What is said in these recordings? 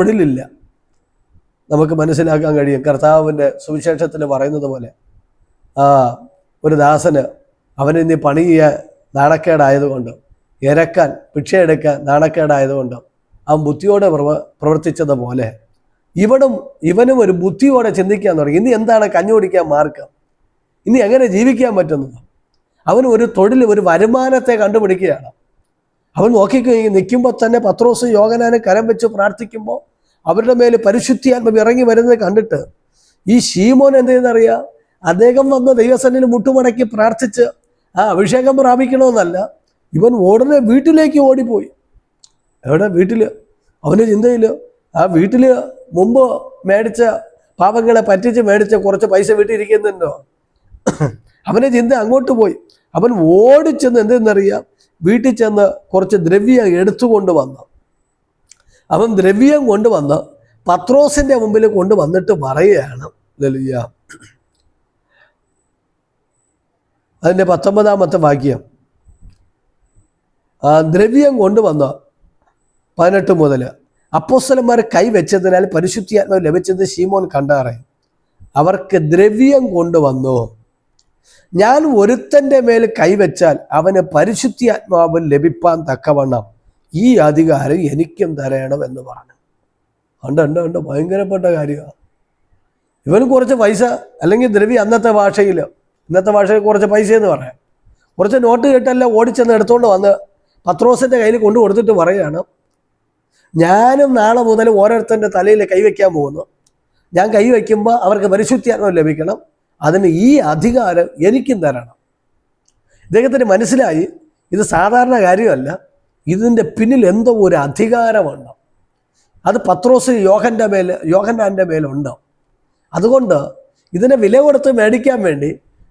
തൊഴിലില്ല. നമുക്ക് മനസ്സിലാക്കാൻ കഴിയും. കർത്താവിൻ്റെ സുവിശേഷത്തിൽ പറയുന്നത് പോലെ ഒരു ദാസന് അവനിന്ന് പണി ചെയ്യാൻ നാണക്കേടായതുകൊണ്ട്, ഇരക്കാൻ ഭിക്ഷയെടുക്കാൻ നാണക്കേടായതുകൊണ്ട് അവൻ ബുദ്ധിയോടെ പ്രവർത്തിച്ചതുപോലെ ഇവനും ഒരു ബുദ്ധിയോടെ ചിന്തിക്കാൻ തുടങ്ങി. ഇനി എന്താണ് കഞ്ഞി കുടിക്കാൻ മാർഗം, ഇനി എങ്ങനെ ജീവിക്കാൻ പറ്റുന്നത്. അവന് ഒരു തൊഴിൽ, ഒരു വരുമാനത്തെ കണ്ടുപിടിക്കുകയാണ്. അവൻ നിൽക്കുമ്പോൾ തന്നെ പത്രോസ് യോഹന്നാനെ കരം വെച്ച് പ്രാർത്ഥിക്കുമ്പോൾ അവരുടെ മേൽ പരിശുദ്ധാത്മാവ് ഇറങ്ങി വരുന്നത് കണ്ടിട്ട് ഈ ശീമോൻ എന്ത് ചെയ്യുന്നറിയാം, അദ്ദേഹം വന്ന് ദൈവസന്നിധിയിൽ മുട്ടുമടക്കി പ്രാർത്ഥിച്ച് അഭിഷേകം പ്രാപിക്കണമെന്നല്ല, ഇവൻ ഉടനെ വീട്ടിലേക്ക് ഓടിപ്പോയി. എവിടെ? വീട്ടിൽ. അവന് ചിന്തയിൽ വീട്ടിൽ മുമ്പ് മേടിച്ച പാവങ്ങളെ പറ്റിച്ച് മേടിച്ച കുറച്ച് പൈസ വീട്ടിലിരിക്കുന്നുണ്ടോ, അവനെ ചിന്ത അങ്ങോട്ട് പോയി. അവൻ ഓടിച്ചെന്ന് എന്തെന്നറിയാം, വീട്ടിൽ ചെന്ന് കുറച്ച് ദ്രവ്യം എടുത്തുകൊണ്ട് വന്നു. അവൻ ദ്രവ്യം കൊണ്ടുവന്ന് പത്രോസിന്റെ മുമ്പിൽ കൊണ്ടുവന്നിട്ട് പറയുകയാണ്, അതിൻ്റെ 19-ാമത്തെ വാക്യം, ദ്രവ്യം കൊണ്ടുവന്ന് 18 മുതൽ, അപ്പോസ്തലന്മാർ കൈവച്ചതിനാൽ പരിശുദ്ധാത്മാവ് ലഭിച്ചത് ശീമോൻ കണ്ടാറേ. അവർക്ക് ദ്രവ്യം കൊണ്ടുവന്നു. ഞാൻ ഒരുത്തൻ്റെ മേൽ കൈവച്ചാൽ അവന് പരിശുദ്ധാത്മാവ് ലഭിപ്പാൻ തക്കവണ്ണം ഈ അധികാരം എനിക്കും തരയണം എന്ന് പറഞ്ഞു. ഉണ്ട് ഭയങ്കരപ്പെട്ട കാര്യമാണ്. ഇവന് കുറച്ച് പൈസ, അല്ലെങ്കിൽ ദ്രവ്യം, ഇന്നത്തെ ഭാഷയിൽ കുറച്ച് പൈസ എന്ന് പറയാം, കുറച്ച് നോട്ട് കേട്ടെല്ലാം ഓടിച്ചെന്ന് എടുത്തുകൊണ്ട് വന്ന് പത്രോസിൻ്റെ കയ്യിൽ കൊണ്ടു കൊടുത്തിട്ട് പറയുകയാണ്, ഞാനും നാളെ മുതൽ ഓരോരുത്തരുടെ തലയിൽ കൈവയ്ക്കാൻ പോകുന്നു. ഞാൻ കൈവയ്ക്കുമ്പോൾ അവർക്ക് പരിശുദ്ധാത്മാവ് ലഭിക്കണം, അതിന് ഈ അധികാരം എനിക്കും തരണം. ഇദ്ദേഹത്തിന് മനസ്സിലായി ഇത് സാധാരണ കാര്യമല്ല, ഇതിൻ്റെ പിന്നിൽ എന്തോ ഒരു അധികാരമുണ്ട്. അത് പത്രോസ് യോഹന്നാൻ്റെ മേലുണ്ട്. അതുകൊണ്ട് ഇതിനെ വില കൊടുത്ത് മേടിക്കാൻ വേണ്ടി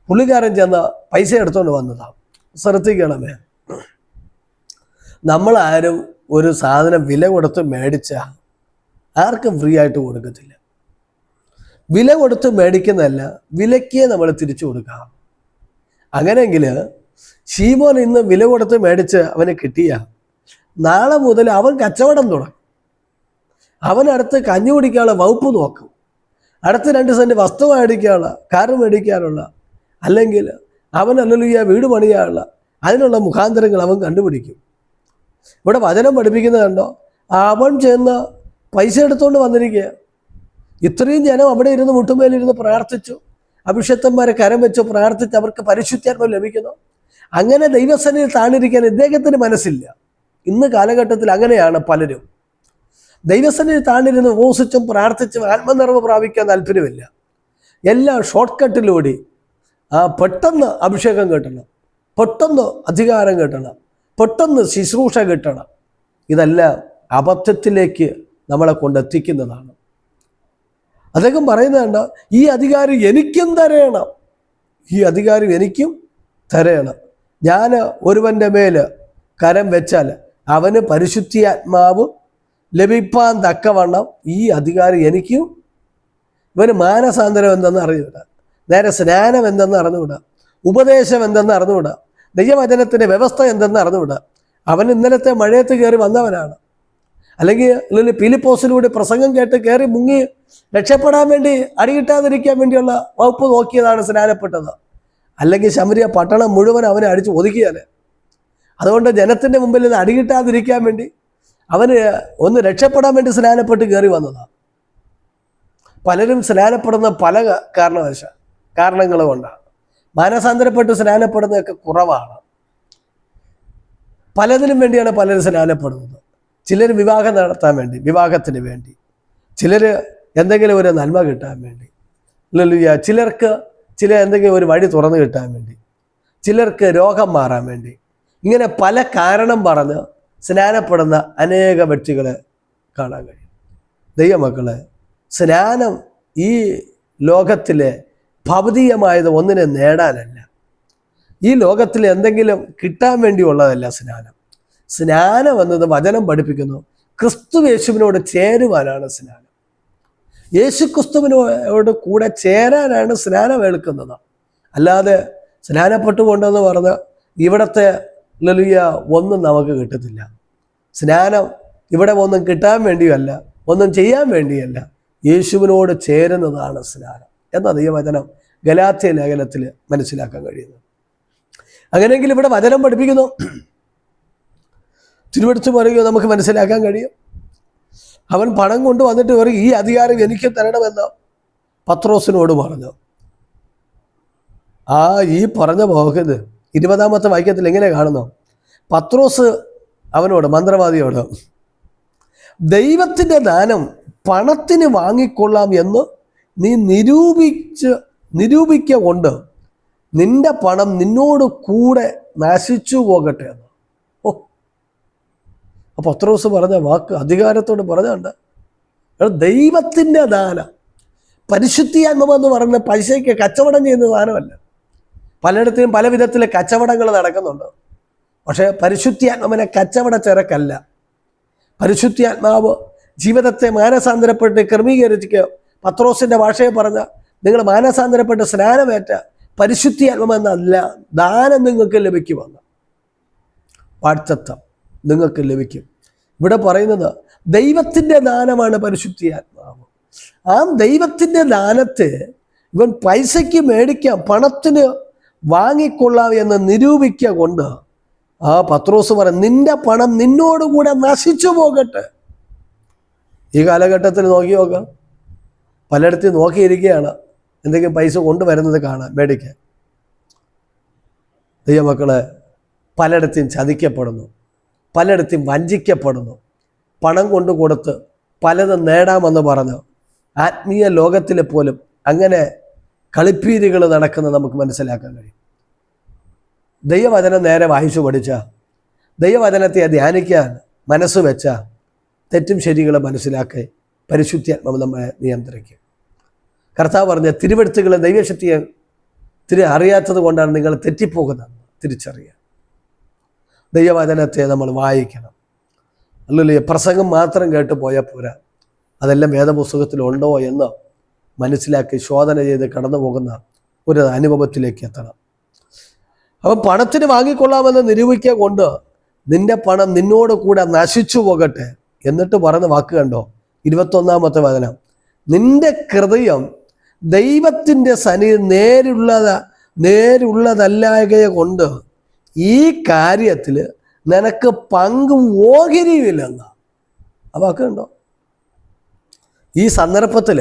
പുള്ളിക്കാരൻ ചെന്ന് പൈസ എടുത്തുകൊണ്ട് വന്നതാണ്. ശ്രദ്ധിക്കണമേ, നമ്മളാരും ഒരു സാധനം വില കൊടുത്ത് മേടിച്ചാൽ ആർക്കും ഫ്രീ ആയിട്ട് കൊടുക്കത്തില്ല. വില കൊടുത്ത് മേടിക്കുന്നതല്ല, വിലയ്ക്കേ നമ്മൾ തിരിച്ചു കൊടുക്കാം. അങ്ങനെയെങ്കിൽ ശീമോൻ ഇന്ന് വില കൊടുത്ത് മേടിച്ച് അവന് കിട്ടിയ നാളെ മുതൽ അവൻ കച്ചവടം തുടങ്ങും. അവനടുത്ത് കഞ്ഞി കുടിക്കാനുള്ള വകുപ്പ് നോക്കും. അടുത്ത് 2 സെന്റ് വസ്തു മേടിക്കാനുള്ള, കാറ് മേടിക്കാനുള്ള, അല്ലെങ്കിൽ അവനല്ലല്ലോ വീട് പണിയാനുള്ള, അതിനുള്ള മുഖാന്തരങ്ങൾ അവൻ കണ്ടുപിടിക്കും. ഇവിടെ വചനം പഠിപ്പിക്കുന്നത് കണ്ടോ, അവൻ ചെന്ന് പൈസ എടുത്തുകൊണ്ട് വന്നിരിക്കുക. ഇത്രയും ജനം അവിടെ ഇരുന്ന് മുട്ടുമേലിരുന്ന് പ്രാർത്ഥിച്ചു, അഭിഷക്തന്മാരെ കരം വെച്ച് പ്രാർത്ഥിച്ച് അവർക്ക് പരിശുദ്ധാത്മാവ് ലഭിക്കുന്നു. അങ്ങനെ ദൈവസന്നിധിയിൽ താണിരിക്കാൻ ഇദ്ദേഹത്തിന് മനസ്സില്ല. ഇന്ന് കാലഘട്ടത്തിൽ അങ്ങനെയാണ് പലരും. ദൈവസന്നിധിയിൽ താണിരുന്ന് ഉപവസിച്ചും പ്രാർത്ഥിച്ചും ആത്മനിറവ് പ്രാപിക്കാൻ താല്പര്യമില്ല. എല്ലാം ഷോർട്ട് കട്ടിലൂടെ പെട്ടെന്ന് അഭിഷേകം കിട്ടണം, പെട്ടെന്ന് അധികാരം കിട്ടണം, പെട്ടെന്ന് ശുശ്രൂഷ കിട്ടണം. ഇതെല്ലാം അബദ്ധത്തിലേക്ക് നമ്മളെ കൊണ്ടെത്തിക്കുന്നതാണ്. അദ്ദേഹം പറയുന്നതുണ്ട്, ഈ അധികാരം എനിക്കും തരയണം, ഈ അധികാരം എനിക്കും തരയണം. ഞാൻ ഒരുവൻ്റെ മേൽ കരം വെച്ചാൽ അവന് പരിശുദ്ധാത്മാവ് ലഭിപ്പാൻ തക്കവണ്ണം ഈ അധികാരം എനിക്കും. ഇവന് മാനസാന്തരം എന്തെന്ന് അറിഞ്ഞുവിടാം, നേരെ സ്നാനം എന്തെന്ന് അറിഞ്ഞുവിടാം, ഉപദേശം എന്തെന്ന് അറിഞ്ഞുവിടാം, ദൈവവചനത്തിൻ്റെ വ്യവസ്ഥ എന്തെന്ന് അറിഞ്ഞുവിടാം. അവൻ ഇന്നലത്തെ മഴയത്ത് കയറി വന്നവനാണ്. അല്ലെങ്കിൽ ഫിലിപ്പോസിലൂടെ പ്രസംഗം കേട്ട് കയറി മുങ്ങി രക്ഷപ്പെടാൻ വേണ്ടി, അടികിട്ടാതിരിക്കാൻ വേണ്ടിയുള്ള വകുപ്പ് നോക്കിയതാണ് സ്നാനപ്പെട്ടത്. അല്ലെങ്കിൽ ശമരിയ പട്ടണം മുഴുവൻ അവനെ അടിച്ച് ഒതുക്കിയാൽ. അതുകൊണ്ട് ജനത്തിൻ്റെ മുമ്പിൽ നിന്ന് അടികിട്ടാതിരിക്കാൻ വേണ്ടി അവന് ഒന്ന് രക്ഷപ്പെടാൻ വേണ്ടി സ്നാനപ്പെട്ട് കയറി വന്നതാണ്. പലരും സ്നാനപ്പെടുന്ന പല കാരണങ്ങൾ കൊണ്ടാണ്. മാനസാന്തരപ്പെട്ട് സ്നാനപ്പെടുന്നതൊക്കെ കുറവാണ്. പലതിനും വേണ്ടിയാണ് പലരും സ്നാനപ്പെടുന്നത്. ചിലർ വിവാഹം നടത്താൻ വേണ്ടി, വിവാഹത്തിന് വേണ്ടി, ചിലർ എന്തെങ്കിലും ഒരു നന്മ കിട്ടാൻ വേണ്ടി, ചിലർക്ക് എന്തെങ്കിലും ഒരു വഴി തുറന്നു കിട്ടാൻ വേണ്ടി, ചിലർക്ക് രോഗം മാറാൻ വേണ്ടി, ഇങ്ങനെ പല കാരണം പറഞ്ഞ് സ്നാനപ്പെടുന്ന അനേക വ്യക്തികളെ കാണാൻ കഴിയും. ദൈവമക്കളെ, സ്നാനം ഈ ലോകത്തിലെ ഭൗതികമായത് ഒന്നിനെ നേടാനല്ല, ഈ ലോകത്തിൽ എന്തെങ്കിലും കിട്ടാൻ വേണ്ടിയുള്ളതല്ല സ്നാനം. സ്നാനം എന്നത് വചനം പഠിപ്പിക്കുന്നു, ക്രിസ്തു യേശുവിനോട് ചേരുവാനാണ് സ്നാനം. യേശു ക്രിസ്തുവിനോട് കൂടെ ചേരാനാണ് സ്നാനം എടുക്കുന്നത്. അല്ലാതെ സ്നാനപ്പെട്ടുകൊണ്ടെന്ന് പറഞ്ഞ് ഇവിടത്തെ ഒന്നും നമുക്ക് കിട്ടത്തില്ല. സ്നാനം ഇവിടെ ഒന്നും കിട്ടാൻ വേണ്ടിയല്ല, ഒന്നും ചെയ്യാൻ വേണ്ടിയല്ല, യേശുവിനോട് ചേരുന്നതാണ് സ്നാനം എന്നത് ഈ വചനം ഗലാത്യ ലേഖനത്തിൽ മനസ്സിലാക്കാൻ കഴിയുന്നു. അങ്ങനെയെങ്കിൽ ഇവിടെ വചനം പഠിപ്പിക്കുന്നു, തിരുവെടുത്ത് പറയുകയോ നമുക്ക് മനസ്സിലാക്കാൻ കഴിയും. അവൻ പണം കൊണ്ട് വന്നിട്ട് പറയും, ഈ അധികാരം എനിക്ക് തരണമെന്ന് പത്രോസിനോട് പറഞ്ഞു. ഈ പറഞ്ഞ പോകത് 20-ാമത്തെ വാക്യത്തിൽ എങ്ങനെ കാണുന്നു? പത്രോസ് അവനോട്, മന്ത്രവാദിയോട്, ദൈവത്തിൻ്റെ ദാനം പണത്തിന് വാങ്ങിക്കൊള്ളാം എന്ന് നീ നിരൂപിക്ക കൊണ്ട് നിന്റെ പണം നിന്നോട് കൂടെ നശിച്ചു പോകട്ടെ എന്ന്. പത്രോസ് പറഞ്ഞ വാക്ക് അധികാരത്തോട് പറഞ്ഞുണ്ട്. ദൈവത്തിൻ്റെ ദാനം, പരിശുദ്ധിയാത്മാവെന്ന് പറഞ്ഞ പൈസയ്ക്ക് കച്ചവടം ചെയ്യുന്ന ദാനമല്ല. പലയിടത്തും പല വിധത്തിലെ കച്ചവടങ്ങൾ നടക്കുന്നുണ്ട്. പക്ഷേ പരിശുദ്ധിയാത്മാവിനെ കച്ചവട ചരക്കല്ല. പരിശുദ്ധിയാത്മാവ് ജീവിതത്തെ മാനസാന്തരപ്പെട്ട് ക്രമീകരിക്കുക. പത്രോസിൻ്റെ ഭാഷയെ പറഞ്ഞ, നിങ്ങൾ മാനസാന്തരപ്പെട്ട് സ്നാനമേറ്റ പരിശുദ്ധിയാത്മാവെന്നല്ല, ദാനം നിങ്ങൾക്ക് ലഭിക്കുമെന്ന്, വാഴ്ത്തത്വം നിങ്ങൾക്ക് ലഭിക്കും. ഇവിടെ പറയുന്നത് ദൈവത്തിൻ്റെ ദാനമാണ് പരിശുദ്ധിയാത്മാവ്. ആ ദൈവത്തിൻ്റെ ദാനത്തെ ഇവൻ പൈസയ്ക്ക് മേടിക്കാം, പണത്തിന് വാങ്ങിക്കൊള്ളാം എന്ന് നിരൂപിക്കുക കൊണ്ട് പത്രോസ് പറയും, നിന്റെ പണം നിന്നോടുകൂടെ നശിച്ചു പോകട്ടെ. ഈ കാലഘട്ടത്തിൽ നോക്കി നോക്കാം, പലയിടത്തും നോക്കിയിരിക്കുകയാണ് എന്തെങ്കിലും പൈസ കൊണ്ടുവരുന്നത് കാണാൻ മേടിക്കാൻ. ദൈവമക്കളെ, പലയിടത്തും ചതിക്കപ്പെടുന്നു, പലയിടത്തും വഞ്ചിക്കപ്പെടുന്നു. പണം കൊണ്ടു കൊടുത്ത് പലതും നേടാമെന്ന് പറഞ്ഞു ആത്മീയ ലോകത്തിലെ പോലും അങ്ങനെ കളിപ്പീരുകൾ നടക്കുന്നത് നമുക്ക് മനസ്സിലാക്കാൻ കഴിയും. ദൈവവചനം നേരെ വായിച്ചു പഠിച്ച, ദൈവവചനത്തെ ധ്യാനിക്കാൻ മനസ്സ് വെച്ച, തെറ്റും ശരികളും മനസ്സിലാക്കി പരിശുദ്ധാത്മാവ് നമ്മളെ നിയന്ത്രിക്കും. കർത്താവ് പറഞ്ഞ തിരുവെഴുത്തുകളെ ദൈവശക്തിയെ അറിയാത്തത് കൊണ്ടാണ് നിങ്ങൾ തെറ്റിപ്പോകുന്നത് തിരിച്ചറിയുക. ദൈവവചനത്തെ നമ്മൾ വായിക്കണം. അല്ലല്ലോ പ്രസംഗം മാത്രം കേട്ട് പോയാൽ പോരാ, അതെല്ലാം വേദപുസ്തകത്തിലുണ്ടോ എന്ന് മനസ്സിലാക്കി ശോധന ചെയ്ത് കടന്നു പോകുന്ന ഒരു അനുഭവത്തിലേക്ക് എത്തണം. അപ്പം പണത്തിന് വാങ്ങിക്കൊള്ളാമെന്ന് നിരൂപിക്കുക കൊണ്ട് നിന്റെ പണം നിന്നോട് കൂടെ നശിച്ചു പോകട്ടെ. എന്നിട്ട് പറയുന്ന വാക്ക് കണ്ടോ, 21-ാമത്തെ വചനം, നിന്റെ ഹൃദയം ദൈവത്തിൻ്റെ നേരുള്ളതല്ലായകയെ കൊണ്ട് ഈ കാര്യത്തിൽ നിനക്ക് പങ്കും ഓഹരിയുമില്ലെന്ന ആ വാക്ക് കണ്ടോ. ഈ സന്ദർഭത്തിൽ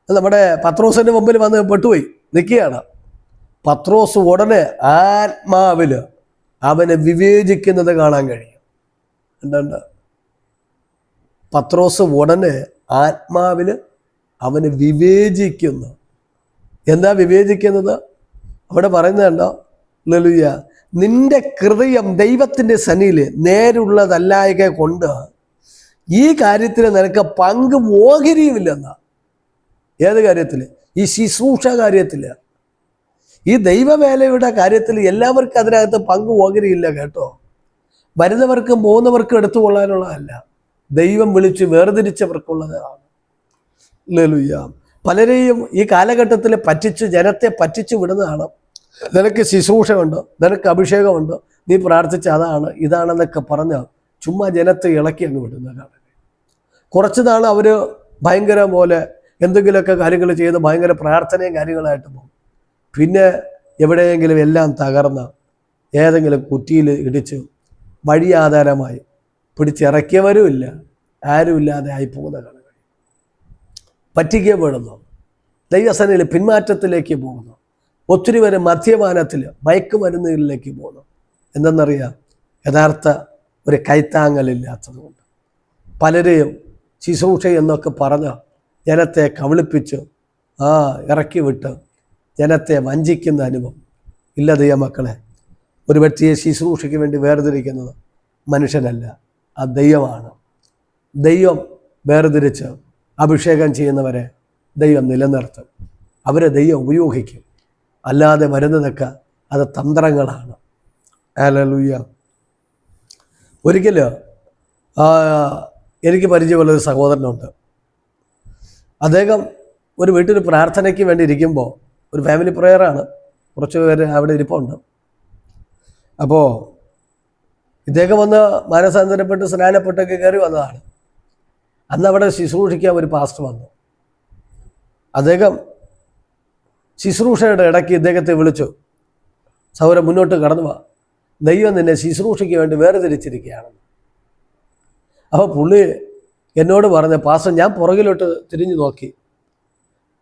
നമ്മുടെ പത്രോസിൻ്റെ മുമ്പിൽ വന്ന് പെട്ടുപോയി നിൽക്കുകയാണ്. പത്രോസ് ഉടനെ ആത്മാവിൽ അവനെ വിവേചിക്കുന്നത് കാണാൻ കഴിയും. എന്തുണ്ട്? പത്രോസ് ഉടനെ ആത്മാവിൽ അവന് വിവേചിക്കുന്നു. എന്താ വിവേചിക്കുന്നത്? അവിടെ പറയുന്നുണ്ടോ, ഹല്ലേലൂയ, നിന്റെ ഹൃദയം ദൈവത്തിൻ്റെ സന്നിധിയിൽ നേരുള്ളതല്ലായക കൊണ്ട് ഈ കാര്യത്തിൽ നിനക്ക് പങ്കും ഓഹരിയുമില്ലെന്ന. ഏത് കാര്യത്തിൽ? ഈ ശുശ്രൂഷ കാര്യത്തിൽ, ഈ ദൈവവേലയുടെ കാര്യത്തിൽ എല്ലാവർക്കും അതിനകത്ത് പങ്ക് ഓഹരിയില്ല കേട്ടോ. വരുന്നവർക്കും പോകുന്നവർക്കും എടുത്തുകൊള്ളാനുള്ളതല്ല, ദൈവം വിളിച്ച് വേർതിരിച്ചവർക്കുള്ളതാണ്. ഹല്ലേലൂയ. പലരെയും ഈ കാലഘട്ടത്തിൽ ജനത്തെ പറ്റിച്ചു വിടുന്നതാണ്. നിനക്ക് ശുശ്രൂഷയുണ്ട്, നിനക്ക് അഭിഷേകമുണ്ട്, നീ പ്രാർത്ഥിച്ച അതാണ് ഇതാണെന്നൊക്കെ പറഞ്ഞ് ചുമ്മാ ജനത്തെ ഇളക്കി അങ്ങ് വിടുന്നതാണ്. കുറച്ച് നാൾ അവർ ഭയങ്കര പോലെ എന്തെങ്കിലുമൊക്കെ കാര്യങ്ങൾ ചെയ്ത് ഭയങ്കര പ്രാർത്ഥനയും കാര്യങ്ങളായിട്ട് പോകും. പിന്നെ എവിടെയെങ്കിലും എല്ലാം തകർന്ന് ഏതെങ്കിലും കുറ്റിയിൽ ഇടിച്ച് വഴിയാധാരമായി പിടിച്ചിറക്കിയവരുമില്ല, ആരുമില്ലാതെ ആയിപ്പോകുന്ന കാണുക. പറ്റിക്കപ്പെടുന്നു, ദൈവസേനയിൽ പിന്മാറ്റത്തിലേക്ക് പോകുന്നു, ഒത്തിരി പേര് മദ്യപാനത്തിൽ മയക്കുമരുന്നുകളിലേക്ക് പോകുന്നു. എന്തെന്നറിയാം? യഥാർത്ഥ ഒരു കൈത്താങ്ങലില്ലാത്തതുകൊണ്ട്. പലരെയും ശുശ്രൂഷ എന്നൊക്കെ പറഞ്ഞ് ജനത്തെ കവിളിപ്പിച്ച് ഇറക്കി വിട്ട് ജനത്തെ വഞ്ചിക്കുന്ന അനുഭവം ഇല്ല. ദൈവമക്കളെ, ഒരു വ്യക്തിയെ ശുശ്രൂഷയ്ക്ക് വേണ്ടി വേർതിരിക്കുന്നത് മനുഷ്യനല്ല, ആ ദൈവമാണ്. ദൈവം വേർതിരിച്ച് അഭിഷേകം ചെയ്യുന്നവരെ ദൈവം നിലനിർത്തും, അവരെ ദൈവം ഉപയോഗിക്കും. അല്ലാതെ വരുന്നതൊക്കെ അത് തന്ത്രങ്ങളാണ്. ഹല്ലേലൂയ. ഒരിക്കൽ എനിക്ക് പരിചയമുള്ളൊരു സഹോദരനുണ്ട്. അദ്ദേഹം ഒരു വീട്ടിൽ പ്രാർത്ഥനയ്ക്ക് വേണ്ടി ഇരിക്കുമ്പോൾ, ഒരു ഫാമിലി പ്രെയറാണ്, കുറച്ച് പേര് അവിടെ ഇരിപ്പുണ്ട്. അപ്പോൾ ഇദ്ദേഹം വന്ന് മാനസാന്തരപ്പെട്ട് സ്നാനപ്പെട്ടൊക്കെ കയറി വന്നതാണ്. അന്ന് അവിടെ ശുശ്രൂഷിക്കാൻ ഒരു പാസ്റ്റർ വന്നു. അദ്ദേഹം ശുശ്രൂഷയുടെ ഇടയ്ക്ക് ഇദ്ദേഹത്തെ വിളിച്ചു, സൗരം മുന്നോട്ട് കടന്നു വാ, ദൈവം നിന്നെ ശുശ്രൂഷയ്ക്ക് വേണ്ടി വേർതിരിച്ചിരിക്കുകയാണെന്ന്. അപ്പോൾ പുള്ളി എന്നോട് പറഞ്ഞ, പാസ്റ്റർ ഞാൻ പുറകിലോട്ട് തിരിഞ്ഞു നോക്കി,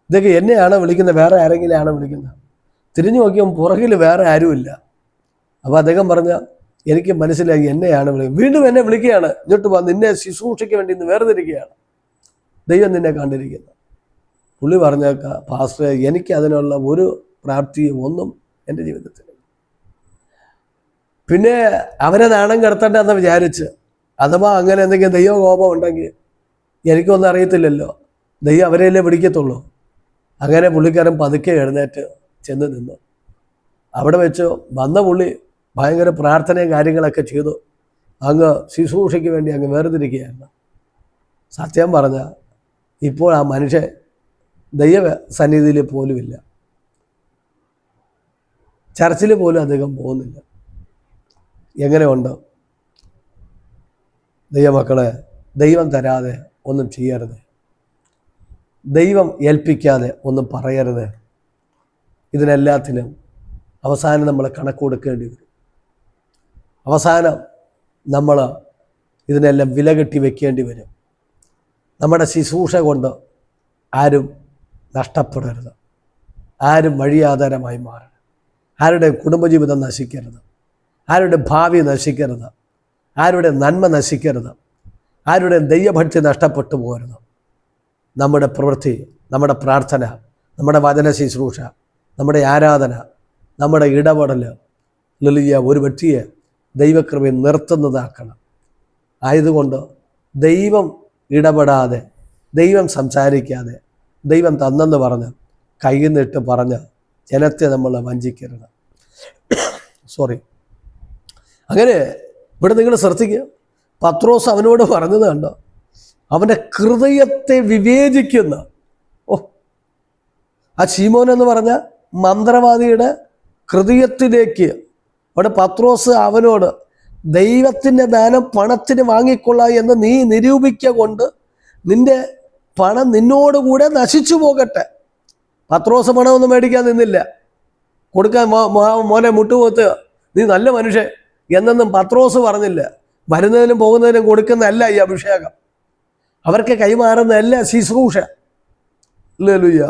ഇതൊക്കെ എന്നെയാണ് വിളിക്കുന്നത്, വേറെ ആരെങ്കിലെയാണ് വിളിക്കുന്നത്. തിരിഞ്ഞു നോക്കിയപ്പോൾ പുറകിൽ വേറെ ആരുമില്ല. അപ്പോൾ അദ്ദേഹം പറഞ്ഞ, എനിക്ക് മനസ്സിലായി എന്നെയാണ് വിളിക്കുന്നത്. വീണ്ടും എന്നെ വിളിക്കുകയാണ്, ഇങ്ങോട്ട് വാ, നിന്നെ ശുശ്രൂഷയ്ക്ക് വേണ്ടി ഇന്ന് വേർതിരിക്കുകയാണ്, ദൈവം നിന്നെ കണ്ടിരിക്കുന്നു. പുള്ളി പറഞ്ഞേക്ക, പാസ്റ്റർ എനിക്ക് അതിനുള്ള ഒരു പ്രാപ്തിയും ഒന്നും എൻ്റെ ജീവിതത്തിൽ. പിന്നെ അവരെ നാണം കടത്തണ്ടെന്ന് വിചാരിച്ച്, അഥവാ അങ്ങനെ എന്തെങ്കിലും ദൈവകോപം ഉണ്ടെങ്കിൽ എനിക്കൊന്നും അറിയത്തില്ലല്ലോ, ദൈവം അവരെയല്ലേ പിടിക്കത്തുള്ളൂ. അങ്ങനെ പുള്ളിക്കാരൻ പതുക്കെ എഴുന്നേറ്റ് ചെന്ന് നിന്നു. അവിടെ വെച്ച് വന്ന പുള്ളി ഭയങ്കര പ്രാർത്ഥനയും കാര്യങ്ങളൊക്കെ ചെയ്തു. അങ്ങ് ശുശ്രൂഷയ്ക്ക് വേണ്ടി അങ്ങ് വേർതിരിക്കുകയായിരുന്നു. സത്യം പറഞ്ഞ ഇപ്പോൾ ആ മനുഷ്യൻ ദൈവ സന്നിധിയിൽ പോലുമില്ല, ചർച്ചിൽ പോലും അദ്ദേഹം പോകുന്നില്ല. എങ്ങനെയുണ്ട്? ദൈവമക്കളെ, ദൈവം തരാതെ ഒന്നും ചെയ്യരുത്, ദൈവം ഏൽപ്പിക്കാതെ ഒന്നും പറയരുത്. ഇതിനെല്ലാത്തിനും അവസാനം നമ്മൾ കണക്ക് കൊടുക്കേണ്ടി വരും. അവസാനം നമ്മൾ ഇതിനെല്ലാം വില കെട്ടി വെക്കേണ്ടി വരും. നമ്മുടെ ശുശ്രൂഷ കൊണ്ട് ആരും നഷ്ടപ്പെടരുത്, ആരും വഴിയാധാരമായി മാറരുത്, ആരുടെ കുടുംബജീവിതം നശിക്കരുത്, ആരുടെ ഭാവി നശിക്കരുത്, ആരുടെ നന്മ നശിക്കരുത്, ആരുടെ ദൈവഭക്തി നഷ്ടപ്പെട്ടു പോകരുത്. നമ്മുടെ പ്രവൃത്തി, നമ്മുടെ പ്രാർത്ഥന, നമ്മുടെ വചന ശുശ്രൂഷ, നമ്മുടെ ആരാധന, നമ്മുടെ ഇടപെടൽ ഒരു വ്യക്തിയെ ദൈവകൃപയിൽ നിർത്തുന്നതാക്കണം. ആയതുകൊണ്ട് ദൈവം ഇടപെടാതെ, ദൈവം സംസാരിക്കാതെ, ദൈവം തന്നെന്ന് പറഞ്ഞ് കയ്യിൽ നിന്നിട്ട് പറഞ്ഞ് ജനത്തെ നമ്മൾ വഞ്ചിക്കരുത്. അങ്ങനെ ഇവിടെ നിങ്ങൾ ശ്രദ്ധിക്കുക, പത്രോസ് അവനോട് പറഞ്ഞത് കണ്ടോ, അവൻ്റെ ഹൃദയത്തെ വിവേചിക്കുന്ന, ആ ശീമോൻ എന്ന് പറഞ്ഞ മന്ത്രവാദിയുടെ ഹൃദയത്തിലേക്ക് അവിടെ പത്രോസ് അവനോട് ദൈവത്തിൻ്റെ ദാനം പണത്തിന് വാങ്ങിക്കൊള്ളാം എന്ന് നീ നിരൂപിക്കുക കൊണ്ട് നിന്റെ പണം നിന്നോടുകൂടെ നശിച്ചു പോകട്ടെ. പത്രോസ് പണമൊന്നും മേടിക്കാൻ നിന്നില്ല, കൊടുക്കാൻ മോനെ മുട്ടുപോത്ത് നീ നല്ല മനുഷ്യൻ എന്നൊന്നും പത്രോസ് പറഞ്ഞില്ല. വരുന്നതിനും പോകുന്നതിനും കൊടുക്കുന്നതല്ല ഈ അഭിഷേകം, അവർക്ക് കൈമാറുന്നതല്ല ശുശ്രൂഷ. ഹല്ലേലൂയ.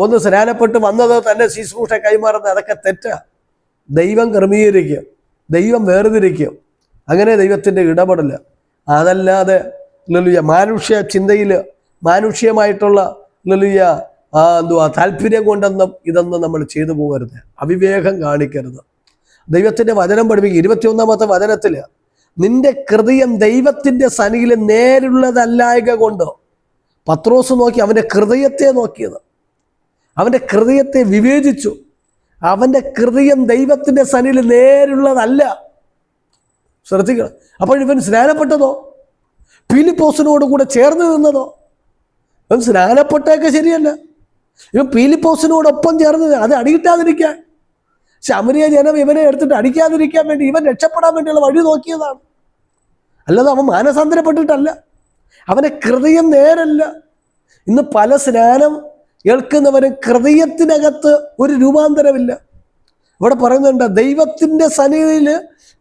ഒന്ന് സ്നാനപ്പെട്ട് വന്നത് തന്നെ ശുശ്രൂഷ കൈമാറുന്നത്, അതൊക്കെ തെറ്റാ. ദൈവം ക്രമീകരിക്കും, ദൈവം വേർതിരിക്കും. അങ്ങനെ ദൈവത്തിൻ്റെ ഇടപെടൽ. അതല്ലാതെ മാനുഷ്യ ചിന്തയിൽ മാനുഷ്യമായിട്ടുള്ള താല്പര്യം കൊണ്ടൊന്നും ഇതൊന്നും നമ്മൾ ചെയ്തു പോകരുത്, അവിവേകം കാണിക്കരുത്. ദൈവത്തിൻ്റെ വചനം പഠിപ്പിക്കും 21-ാമത്തെ വചനത്തിൽ, നിന്റെ ഹൃദയം ദൈവത്തിൻ്റെ സന്നിധിയിൽ നേരുള്ളതല്ലായക കൊണ്ട്. പത്രോസ് നോക്കി, അവൻ്റെ ഹൃദയത്തെ നോക്കിയത്, അവൻ്റെ ഹൃദയത്തെ വിവേചിച്ചു. അവൻ്റെ ഹൃദയം ദൈവത്തിൻ്റെ സന്നിധിയിൽ നേരുള്ളതല്ല. ശ്രദ്ധിക്കണം. അപ്പോൾ ഇവൻ സ്നാനപ്പെട്ടതോ, പീലിപ്പോസിനോട് കൂടെ ചേർന്ന് നിന്നതോ? ഇവൻ സ്നാനപ്പെട്ടൊക്കെ ശരിയല്ല, ഇവൻ പീലിപ്പോസിനോടൊപ്പം ചേർന്ന്, അത് അടിയിട്ടാതിരിക്കാൻ, ശമരിയ ജനം ഇവനെ എടുത്തിട്ട് അടിക്കാതിരിക്കാൻ വേണ്ടി ഇവൻ രക്ഷപ്പെടാൻ വേണ്ടിയുള്ള വഴി നോക്കിയതാണ്. അല്ലാതെ അവൻ മാനസാന്തരപ്പെട്ടിട്ടല്ല. അവൻ്റെ ഹൃദയം നേരല്ല. ഇന്ന് പല സ്നാനം കേൾക്കുന്നവരും ഹൃദയത്തിനകത്ത് ഒരു രൂപാന്തരമില്ല. ഇവിടെ പറയുന്നുണ്ട്, ദൈവത്തിൻ്റെ സന്നിധിയിൽ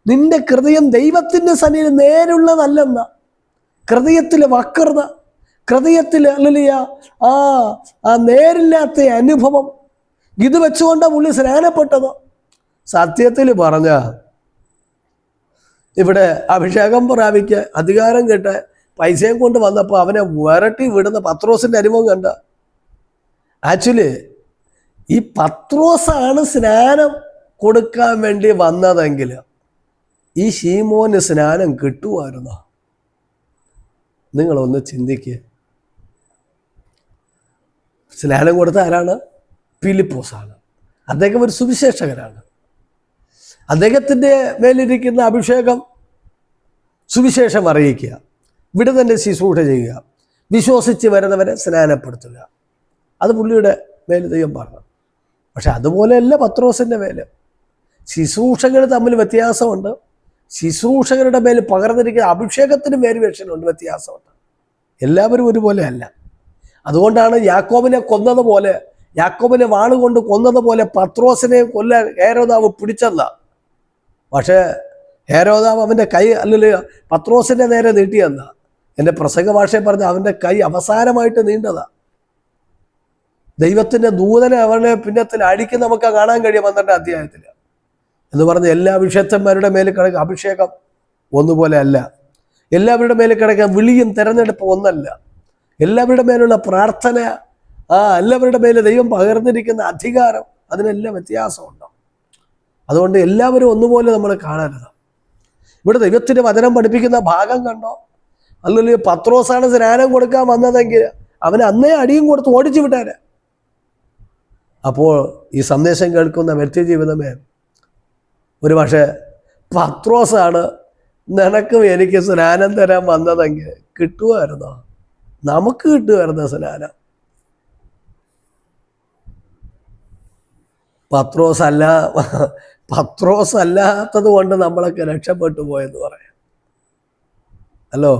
നിന്റെ ഹൃദയം ദൈവത്തിൻ്റെ സന്നിധിയിൽ നേരുള്ളതല്ലെന്ന. ഹൃദയത്തിലെ വക്രത, ഹൃദയത്തിൽ ആ നേരില്ലാത്ത അനുഭവം, ഇത് വെച്ചുകൊണ്ടാണ് പുള്ളി സ്നാനപ്പെട്ടത്. സത്യത്തിൽ പറഞ്ഞ ഇവിടെ അഭിഷേകം പ്രാപിക്കുക, അധികാരം കേട്ട് പൈസയും കൊണ്ട് വന്നപ്പോൾ അവനെ വരട്ടി വിടുന്ന പത്രോസിൻ്റെ അനുഭവം കണ്ട. ആക്ച്വലി ഈ പത്രോസാണ് സ്നാനം കൊടുക്കാൻ വേണ്ടി വന്നതെങ്കിൽ ഈ ശീമോന് സ്നാനം കിട്ടുമായിരുന്നോ? നിങ്ങളൊന്ന് ചിന്തിക്കുക. സ്നാനം കൊടുത്ത ആരാണ്? ഫിലിപ്പോസാണ്. അദ്ദേഹം ഒരു സുവിശേഷകനാണ്. അദ്ദേഹത്തിൻ്റെ മേലിരിക്കുന്ന അഭിഷേകം സുവിശേഷം അറിയിക്കുക, വിടുതൻ്റെ ശുശ്രൂഷ ചെയ്യുക, വിശ്വസിച്ച് വരുന്നവരെ സ്നാനപ്പെടുത്തുക. അത് പുള്ളിയുടെ മേൽ ദൈവം പറഞ്ഞു. പക്ഷെ അതുപോലെയല്ല പത്രോസിൻ്റെ മേൽ. ശുശ്രൂഷകൾ തമ്മിൽ വ്യത്യാസമുണ്ട്. ശുശ്രൂഷകരുടെ മേൽ പകർന്നിരിക്കുന്ന അഭിഷേകത്തിന് വേരിയേഷനുണ്ട്, വ്യത്യാസമുണ്ട്. എല്ലാവരും ഒരുപോലെ അല്ല. അതുകൊണ്ടാണ് യാക്കോബിനെ കൊന്നതുപോലെ, യാക്കോബിനെ വാളുകൊണ്ട് കൊന്നതുപോലെ പത്രോസിനെ കൊല്ലാൻ ഹേരോദാവ് പിടിച്ചെന്ന. പക്ഷേ ഹേരോദാവ് അവൻ്റെ കൈ അല്ലെങ്കിൽ പത്രോസിൻ്റെ നേരെ നീട്ടിയെന്ന. എൻ്റെ പ്രസംഗ ഭാഷയിൽ പറഞ്ഞ അവൻ്റെ കൈ അവസാനമായിട്ട് നീണ്ടതാ. ദൈവത്തിൻ്റെ ദൂതനെ അവനെ പിന്നത്തിൽ അടിക്കുന്ന നമുക്ക് കാണാൻ കഴിയും 12-ാം അധ്യായത്തിൽ. എന്ന് പറഞ്ഞ എല്ലാ വിഷയത്തന്മാരുടെ മേലെ കിടക്കുക അഭിഷേകം ഒന്നുപോലെ അല്ല. എല്ലാവരുടെ മേലെ കിടക്കുക വിളിയും തെരഞ്ഞെടുപ്പ് ഒന്നല്ല. എല്ലാവരുടെ മേലുള്ള പ്രാർത്ഥന, എല്ലാവരുടെ മേലെ ദൈവം പകർന്നിരിക്കുന്ന അധികാരം, അതിനെല്ലാം വ്യത്യാസമുണ്ട്. അതുകൊണ്ട് എല്ലാവരും ഒന്നുപോലെ നമ്മൾ കാണരുത്. ഇവിടെ ദൈവത്തിൻ്റെ വചനം പഠിപ്പിക്കുന്ന ഭാഗം കണ്ടോ? അല്ലെങ്കിൽ പത്രോസാണ് സ്നാനം കൊടുക്കാൻ വന്നതെങ്കിൽ അവന് അന്നേ അടിയും കൊടുത്ത് ഓടിച്ചു വിട്ടാര്. അപ്പോൾ ഈ സന്ദേശം കേൾക്കുന്ന വ്യക്തി ജീവിതമേ, ഒരു പക്ഷേ പത്രോസാണ് നിനക്കും എനിക്ക് സ്നാനം തരാൻ വന്നതെങ്കിൽ കിട്ടുമായിരുന്നോ? നമുക്ക് കിട്ടുമായിരുന്നോ സ്നാനം? പത്രോസ് അല്ലാത്തത് കൊണ്ട് നമ്മളൊക്കെ രക്ഷപ്പെട്ടു പോയെന്ന് പറയാം. ഹലോ,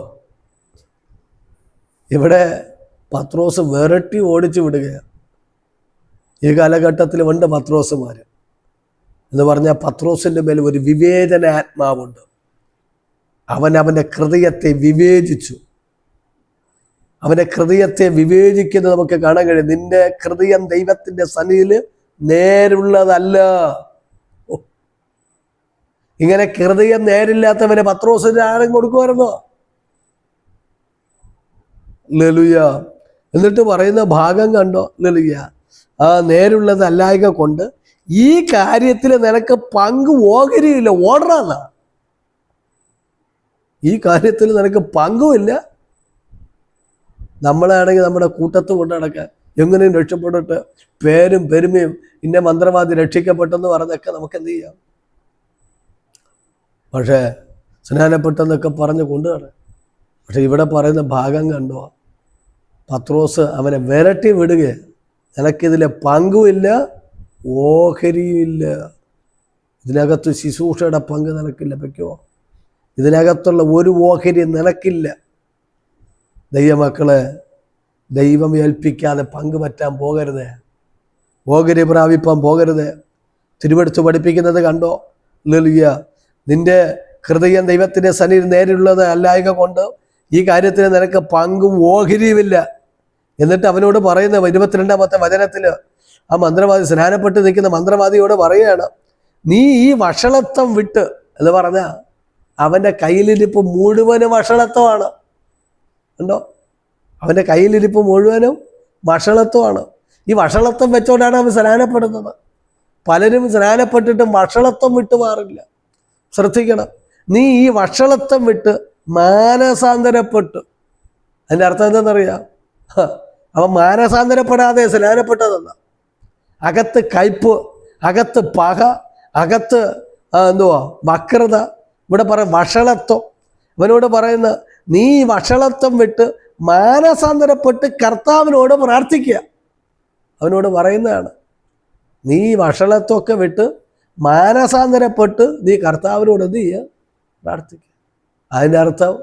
ഇവിടെ പത്രോസ് വിരട്ടി ഓടിച്ചു വിടുകയാണ്. ഈ കാലഘട്ടത്തിൽ ഉണ്ട് പത്രോസുമാർ എന്ന് പറഞ്ഞാൽ പത്രോസിൻ്റെ മേൽ ഒരു വിവേചന ആത്മാവുണ്ട്. അവൻ്റെ ഹൃദയത്തെ വിവേചിച്ചു. അവൻ്റെ ഹൃദയത്തെ വിവേചിക്കുന്നത് നമുക്ക് കാണാൻ കഴിയും. നിന്റെ ഹൃദയം ദൈവത്തിൻ്റെ സന്നിധിയിൽ നേരുള്ളതല്ല. ഇങ്ങനെ ഹൃദയം നേരില്ലാത്തവനെ പത്രോസിന് ആരും കൊടുക്കുമായിരുന്നോ? ലലുയ. എന്നിട്ട് പറയുന്ന ഭാഗം കണ്ടോ? ലലുയ. നേരുള്ളതല്ലായക കൊണ്ട് ഈ കാര്യത്തിൽ നിനക്ക് പങ്ക് ഓഹരിയില്ല, ഓടറാന്ന. ഈ കാര്യത്തിൽ നിനക്ക് പങ്കുമില്ല. നമ്മളാണെങ്കിൽ നമ്മുടെ കൂട്ടത്ത് കൊണ്ട് നടക്കാൻ എങ്ങനെയും രക്ഷപ്പെട്ടിട്ട് പേരും പെരുമയും ഇന്ന മന്ത്രവാദി രക്ഷിക്കപ്പെട്ടെന്ന് പറഞ്ഞൊക്കെ നമുക്ക് എന്ത് ചെയ്യാം? പക്ഷേ സ്നാനപ്പെട്ടെന്നൊക്കെ പറഞ്ഞ് കൊണ്ടുപോകണം. പക്ഷെ ഇവിടെ പറയുന്ന ഭാഗം കണ്ടോ? പത്രോസ് അവനെ വിരട്ടി വിടുകയാണ്. നിനക്കിതിലെ പങ്കുമില്ല, ഓഹരിയുമില്ല. ഇതിനകത്ത് ശുശ്രൂഷയുടെ പങ്ക് നിനക്ക് ലഭിക്കുമോ? ഇതിനകത്തുള്ള ഒരു ഓഹരി നിനക്കില്ല. ദൈവമക്കളെ, ദൈവം ഏൽപ്പിക്കാതെ പങ്ക് പറ്റാൻ പോകരുത്, ഓഹരി പ്രാപിപ്പാൻ പോകരുത്. തിരുവെടുത്ത് പഠിപ്പിക്കുന്നത് കണ്ടോ? ലലിയ. നിന്റെ ഹൃദയം ദൈവത്തിൻ്റെ സന്നിധിയിൽ നേരിലുള്ളത് അല്ലായക കൊണ്ട് ഈ കാര്യത്തിന് നിനക്ക് പങ്കും ഓഹരിയുമില്ല. എന്നിട്ട് അവനോട് പറയുന്ന 22-ാമത്തെ വചനത്തിൽ ആ മന്ത്രവാദി, സ്നാനപ്പെട്ട് നിൽക്കുന്ന മന്ത്രവാദിയോട് പറയുകയാണ്, നീ ഈ വഷളത്വം വിട്ട് എന്ന് പറഞ്ഞാൽ അവൻ്റെ കയ്യിലിരിപ്പ് മുഴുവനും വഷളത്വമാണ്. ഉണ്ടോ? അവൻ്റെ കയ്യിലിരിപ്പ് മുഴുവനും വഷളത്വമാണ്. ഈ വഷളത്വം വെച്ചോണ്ടാണ് അവൻ സ്നാനപ്പെടുന്നത്. പലരും സ്നാനപ്പെട്ടിട്ടും വഷളത്വം വിട്ടു മാറില്ല. ശ്രദ്ധിക്കണം. നീ ഈ വഷളത്വം വിട്ട് മാനസാന്തരപ്പെട്ടു. അതിൻ്റെ അർത്ഥം എന്താണെന്നറിയാം? അവൻ മാനസാന്തരപ്പെടാതെ സ്നാനപ്പെട്ടതെന്ന. അകത്ത് കയ്പ്, അകത്ത് പക, അകത്ത് വക്രത. ഇവിടെ പറയും വഷളത്വം. അവനോട് പറയുന്ന, നീ വഷളത്വം വിട്ട് മാനസാന്തരപ്പെട്ട് കർത്താവിനോട് പ്രാർത്ഥിക്കുക. അവനോട് പറയുന്നതാണ്, നീ വഷളത്വമൊക്കെ വിട്ട് മാനസാന്തരപ്പെട്ട് നീ കർത്താവിനോട് എന്ത് ചെയ്യുക? പ്രാർത്ഥിക്കുക. അതിൻ്റെ അർത്ഥം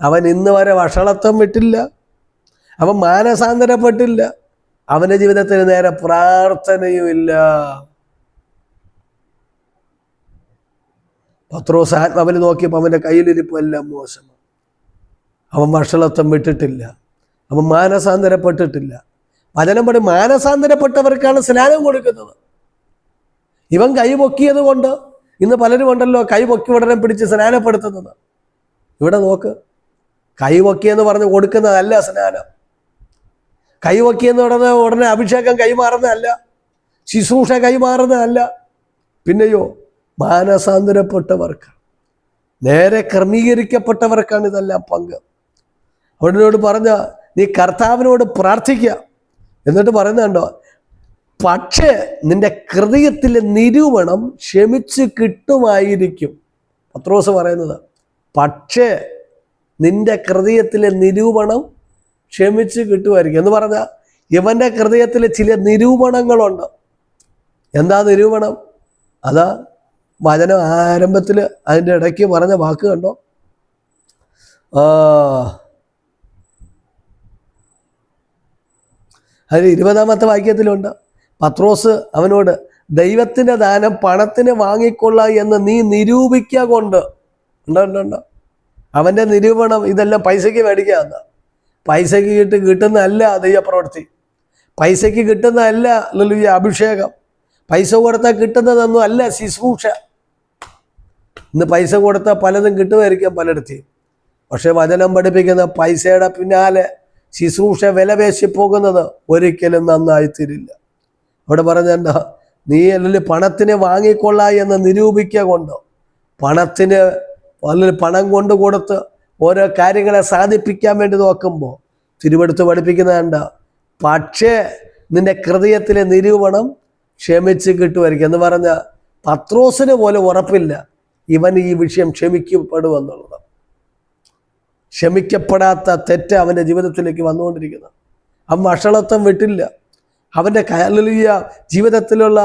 അവൻ ഇന്ന് വരെ വഷളത്വം വിട്ടില്ല, അവൻ മാനസാന്തരപ്പെട്ടില്ല, അവൻ്റെ ജീവിതത്തിന് നേരെ പ്രാർത്ഥനയുമില്ല. പത്രോസ് ആത്മാവിനെ നോക്കിയപ്പോൾ അവൻ്റെ കയ്യിലിരിപ്പും എല്ലാം മോശമാണ്. അവൻ വഷളത്വം വിട്ടിട്ടില്ല, അവൻ മാനസാന്തരപ്പെട്ടിട്ടില്ല. വചനം പടി മാനസാന്തരപ്പെട്ടവർക്കാണ് സ്നാനം കൊടുക്കുന്നത്. ഇവൻ കൈ പൊക്കിയത് കൊണ്ട് ഇന്ന് പലരും ഉണ്ടല്ലോ കൈ പൊക്കി ഉടനെ പിടിച്ച് സ്നാനപ്പെടുത്തുന്നത്. ഇവിടെ നോക്ക്, കൈ പൊക്കിയെന്ന് പറഞ്ഞ് കൊടുക്കുന്നതല്ല സ്നാനം. കൈ പൊക്കിയെന്ന് ഉടനെ അഭിഷേകം കൈമാറുന്നതല്ല, ശുശ്രൂഷ കൈമാറുന്നതല്ല. പിന്നെയോ മാനസാന്തരപ്പെട്ടവർക്ക്, നേരെ ക്രമീകരിക്കപ്പെട്ടവർക്കാണ് ഇതെല്ലാം പങ്ക്. അവനോട് പറഞ്ഞ, നീ കർത്താവിനോട് പ്രാർത്ഥിക്കുക. എന്നിട്ട് പറയുന്നുണ്ടോ, പക്ഷേ നിന്റെ ഹൃദയത്തിലെ നിരൂപണം ക്ഷമിച്ച് കിട്ടുമായിരിക്കും. പത്രോസ് പറയുന്നത്, പക്ഷേ നിന്റെ ഹൃദയത്തിലെ നിരൂപണം ക്ഷമിച്ച് കിട്ടുമായിരിക്കും എന്ന് പറഞ്ഞാൽ ഇവൻ്റെ ഹൃദയത്തിൽ ചില നിരൂപണങ്ങളുണ്ട്. എന്താ നിരൂപണം? അതാ വചനം ആരംഭത്തിൽ അതിൻ്റെ ഇടയ്ക്ക് പറഞ്ഞ വാക്ക് കണ്ടോ? അതിൽ 20-ാമത്തെ വാക്യത്തിലുണ്ട്, പത്രോസ് അവനോട്, ദൈവത്തിൻ്റെ ദാനം പണത്തിന് വാങ്ങിക്കൊള്ളാം എന്ന് നീ നിരൂപിക്കുക കൊണ്ട്. ഉണ്ടോ അവൻ്റെ നിരൂപണം ഇതെല്ലാം പൈസയ്ക്ക് മേടിക്കാമെന്ന. പൈസയ്ക്ക് കിട്ടുന്നതല്ല ദൈവപ്രവൃത്തി, പൈസയ്ക്ക് കിട്ടുന്നതല്ല അഭിഷേകം, പൈസ കൊടുത്താൽ കിട്ടുന്നതൊന്നും അല്ല ശുശ്രൂഷ. ഇന്ന് പൈസ കൊടുത്താൽ പലതും കിട്ടുമായിരിക്കാം പലയിടത്തും, പക്ഷെ വചനം പഠിപ്പിക്കുന്ന പൈസയുടെ പിന്നാലെ ശുശ്രൂഷ വില പേശി പോകുന്നത് ഒരിക്കലും നന്നായിത്തീരില്ല. അവിടെ പറഞ്ഞെന്താ, നീ അല്ലെങ്കിൽ പണത്തിന് വാങ്ങിക്കൊള്ളാം എന്ന് നിരൂപിക്കുക കൊണ്ട്, പണത്തിന് അല്ലെങ്കിൽ പണം കൊണ്ട് കൊടുത്ത് ഓരോ കാര്യങ്ങളെ സാധിപ്പിക്കാൻ വേണ്ടി നോക്കുമ്പോൾ തിരുവെടുത്ത് പഠിപ്പിക്കുന്നതണ്ട, പക്ഷേ നിന്റെ ഹൃദയത്തിലെ നിരൂപണം ക്ഷമിച്ച് കിട്ടുമായിരിക്കും എന്ന് പറഞ്ഞാൽ പത്രോസിന് പോലും ഉറപ്പില്ല ഇവൻ ഈ വിഷയം ക്ഷമിക്കപ്പെടുമെന്നുള്ളത്. ക്ഷമിക്കപ്പെടാത്ത തെറ്റ് അവൻ്റെ ജീവിതത്തിലേക്ക് വന്നുകൊണ്ടിരിക്കുന്നത്. അവൻ വഷളത്വം വിട്ടില്ല. അവൻ്റെ ഹല്ലേലൂയ ജീവിതത്തിലുള്ള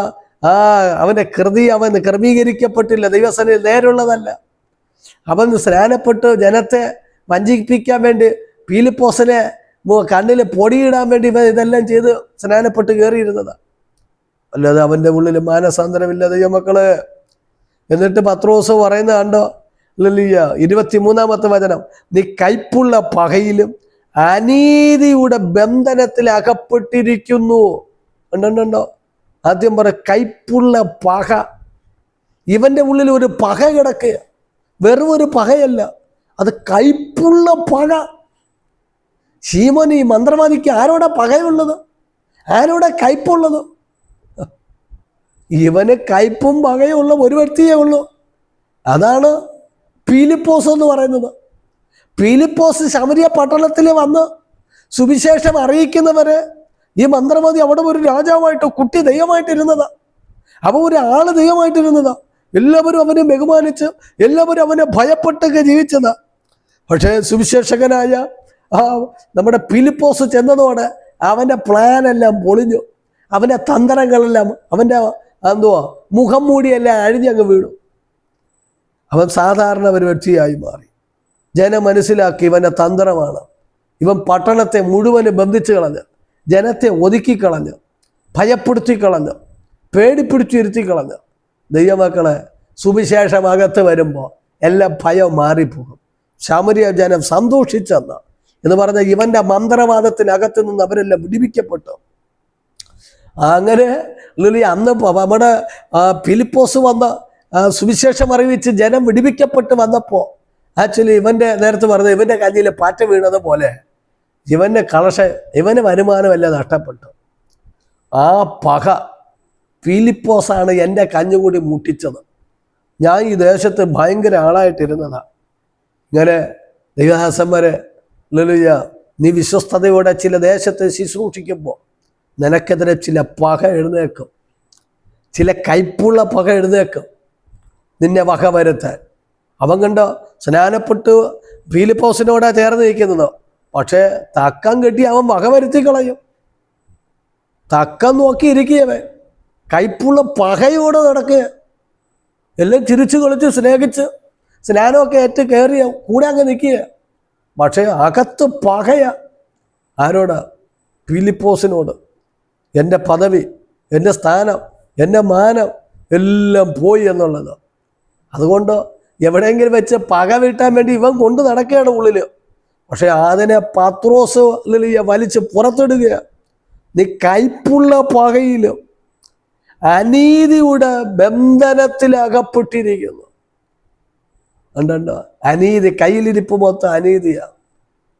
അവൻ്റെ ഹൃദയം അവൻ ക്രമീകരിക്കപ്പെട്ടില്ല, ദൈവസന്നിധിയിൽ നേരുള്ളതല്ല. അവൻ സ്നാനപ്പെട്ട് ജനത്തെ വഞ്ചിപ്പിക്കാൻ വേണ്ടി പീലിപ്പോസിനെ കണ്ണിൽ പൊടിയിടാൻ വേണ്ടി ഇവൻ ഇതെല്ലാം ചെയ്ത് സ്നാനപ്പെട്ട് കയറിയിരുന്നതാണ്. അല്ലാതെ അവൻ്റെ ഉള്ളിൽ മാനസാന്തരമില്ല ദൈവമക്കള്. എന്നിട്ട് പത്രോസ് പറയുന്ന കണ്ടോ, ഹല്ലേലൂയ 23-ാമത്തെ വചനം, നീ കൈപ്പുള്ള പകയിലും അനീതിയുടെ ബന്ധനത്തിൽ അകപ്പെട്ടിരിക്കുന്നു. ഉണ്ടോ ആദ്യം പറ, കൈപ്പുള്ള പക. ഇവൻ്റെ ഉള്ളിൽ ഒരു പക കിടക്കുക, വെറും ഒരു പകയല്ല, അത് കൈപ്പുള്ള പക. ശീമോൻ ഈ മന്ത്രവാദിക്ക് ആരോടാ പകയുള്ളത്? ആരോടാ കയ്പുള്ളത്? ഇവന് കയ്പും പകയും ഉള്ള ഒരു വ്യക്തിയേ ഉള്ളൂ. അതാണ് പീലിപ്പോസ് എന്ന് പറയുന്നത്. പീലിപ്പോസ് ശമരിയ പട്ടണത്തിൽ വന്ന് സുവിശേഷം അറിയിക്കുന്നവരെ ഈ മന്ത്രവാദി അവിടെ ഒരു രാജാവായിട്ട്, കുട്ടി ദൈവമായിട്ടിരുന്നതാ, അവൻ ഒരു ആള് ദൈവമായിട്ടിരുന്നതാ. എല്ലാവരും അവനെ ബഹുമാനിച്ച്, എല്ലാവരും അവനെ ഭയപ്പെട്ടൊക്കെ ജീവിച്ചതാ. പക്ഷേ സുവിശേഷകനായ നമ്മുടെ പീലിപ്പോസ് ചെന്നതോടെ അവൻ്റെ പ്ലാനെല്ലാം പൊളിഞ്ഞു, അവൻ്റെ തന്ത്രങ്ങളെല്ലാം, അവൻ്റെ മുഖം മൂടിയെല്ലാം അഴിഞ്ഞങ്ങ് വീണു. അവൻ സാധാരണ ഒരു വ്യക്തിയായി മാറി. ജനം മനസ്സിലാക്കി ഇവൻ്റെ തന്ത്രമാണ്. ഇവൻ പട്ടണത്തെ മുഴുവനും ബന്ധിച്ചു കളഞ്ഞ്, ജനത്തെ ഒതുക്കിക്കളഞ്ഞ്, ഭയപ്പെടുത്തിക്കളഞ്ഞ്, പേടിപ്പിടിച്ചിരുത്തിക്കളഞ്ഞ്. ദൈവമക്കളെ, സുവിശേഷം അകത്ത് വരുമ്പോൾ എല്ലാം ഭയം മാറിപ്പോകും. ശമരിയ ജനം സന്തോഷിച്ചെന്ന് എന്ന് പറഞ്ഞാൽ ഇവൻ്റെ മന്ത്രവാദത്തിനകത്ത് നിന്ന് അവരെല്ലാം വിടിവിക്കപ്പെട്ടു. അങ്ങനെ അന്ന് നമ്മുടെ ഫിലിപ്പോസ് വന്ന് സുവിശേഷം അറിയിച്ച് ജനം വിടിവിക്കപ്പെട്ട് വന്നപ്പോൾ ആക്ച്വലി ഇവൻ്റെ നേരത്തെ പറഞ്ഞത് ഇവൻ്റെ കഞ്ഞിയിൽ പാറ്റ വീണത് പോലെ ഇവന് വരുമാനമെല്ലാം നഷ്ടപ്പെട്ടു. ആ പക ഫിലിപ്പോസാണ് എൻ്റെ കഞ്ഞുകൂടി മുട്ടിച്ചത്. ഞാൻ ഈ ദേശത്ത് ഭയങ്കര ആളായിട്ടിരുന്നതാണ്. ഇങ്ങനെ ദൈവദാസന്മാരെ, ഹല്ലേലൂയ, നീ വിശ്വസ്തയോടെ ചില ദേശത്ത് ശുശ്രൂഷിക്കുമ്പോൾ നിനക്കെതിരെ ചില പക എഴുന്നേക്കും, ചില കയ്പുള്ള പക എഴുന്നേക്കും നിന്നെ വക വരുത്താൻ. അവൻ കണ്ടോ സ്നാനപ്പെട്ട് ഫിലിപ്പോസിനോടാ ചേർന്ന് നിൽക്കുന്നത്, പക്ഷേ തക്കം കെട്ടി അവൻ വക വരുത്തി കളയും. തക്കം നോക്കിയിരിക്കുകവൻ കയ്പുള്ള പകയോടെ നടക്കുക, എല്ലാം ചിരിച്ചു കളിച്ച് സ്നേഹിച്ച് സ്നാനമൊക്കെ ഏറ്റ് കയറിയ കൂടെ അങ്ങ് നിൽക്കുക. പക്ഷേ അകത്ത് പകയ. ആരോടാ? ഫിലിപ്പോസിനോട്. എൻ്റെ പദവി, എൻ്റെ സ്ഥാനം, എൻ്റെ മാനം എല്ലാം പോയി എന്നുള്ളത്. അതുകൊണ്ട് എവിടെയെങ്കിലും വെച്ച് പക വീട്ടാൻ വേണ്ടി ഇവൻ കൊണ്ട് നടക്കുകയാണ് ഉള്ളിൽ. പക്ഷെ അതിനെ പത്രോസ് വലിച്ച് പുറത്തിടുക. നീ കയ്പുള്ള പകയിലും അനീതിയുടെ ബന്ധനത്തിൽ അകപ്പെട്ടിരിക്കുന്നു. ഉണ്ടോ? അനീതി, കയ്യിലിരിപ്പ് മൊത്തം അനീതിയാണ്,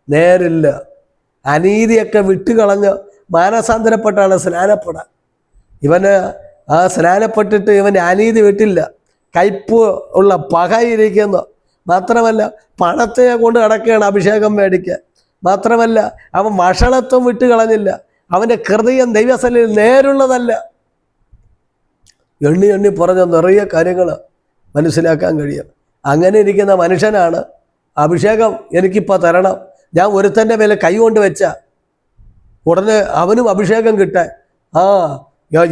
നേരില്ല. അനീതിയൊക്കെ വിട്ടുകളഞ്ഞ് മാനസാന്തരപ്പെട്ടാണ് സ്നാനപ്പെടാൻ. ഇവന് സ്നാനപ്പെട്ടിട്ട് ഇവന് അനീതി വിട്ടില്ല, കയ്പ് ഉള്ള പകയിരിക്കുന്നു. മാത്രമല്ല പണത്തെ കൊണ്ട് നടക്കുകയാണ് അഭിഷേകം മേടിക്കാൻ. മാത്രമല്ല അവൻ വഷളത്വം വിട്ട് കളഞ്ഞില്ല. അവൻ്റെ ഹൃദയം ദൈവസന്നിധിയിൽ നേരുള്ളതല്ല. എണ്ണി എണ്ണി പറഞ്ഞ നിറയെ കാര്യങ്ങൾ മനസ്സിലാക്കാൻ കഴിയും. അങ്ങനെ ഇരിക്കുന്ന മനുഷ്യനാണ് അഭിഷേകം എനിക്കിപ്പോൾ തരണം, ഞാൻ ഒരുത്തൻ്റെ മേലെ കൈ കൊണ്ട് വെച്ച ഉടനെ അവനും അഭിഷേകം കിട്ടാൻ